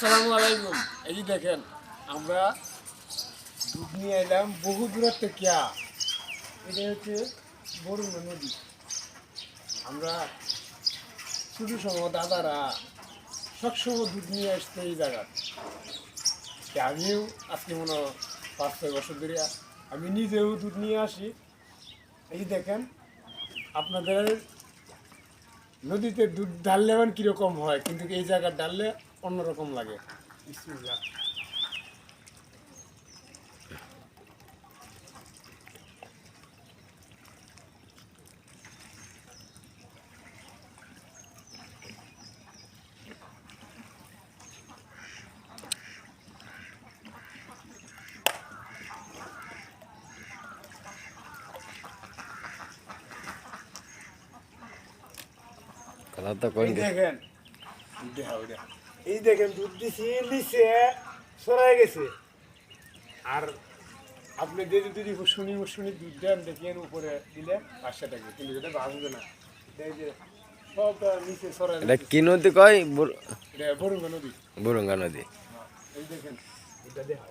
আসসালামু আলাইকুম। এই যে দেখেন আমরা দুধ নিয়ে এলাম বহু দূরত্ব কিয়া। এটা হচ্ছে বরুণা নদী। আমরা শুধু সময় দাদারা সবসময় দুধ নিয়ে আসতে এই জায়গা। আমিও আজকে মনে হয় 5-6 বছর ধরে আমি নিজেও দুধ নিয়ে আসি। এই দেখেন আপনাদের নদীতে দুধ ঢাললে এখন কীরকম হয়, কিন্তু এই জায়গায় ঢাললে অন্যরকম লাগে। বিসমিল্লাহ। কথা তো কই এই দেখেন এই দেখেন দুধ দিছি নিচে সরাই গেছে। আর আপনি যদি শুনি দুধ দেন দেখেন উপরে দিলে 500 টাকা, কিন্তু এটা ভাঙবে না। এই যে সব নিচে সরাই এটা গেছে। কি নদী কয়? এটা বরুঙ্গা নদী। বুরুঙ্গা নদী। এই দেখেন এটা দেখা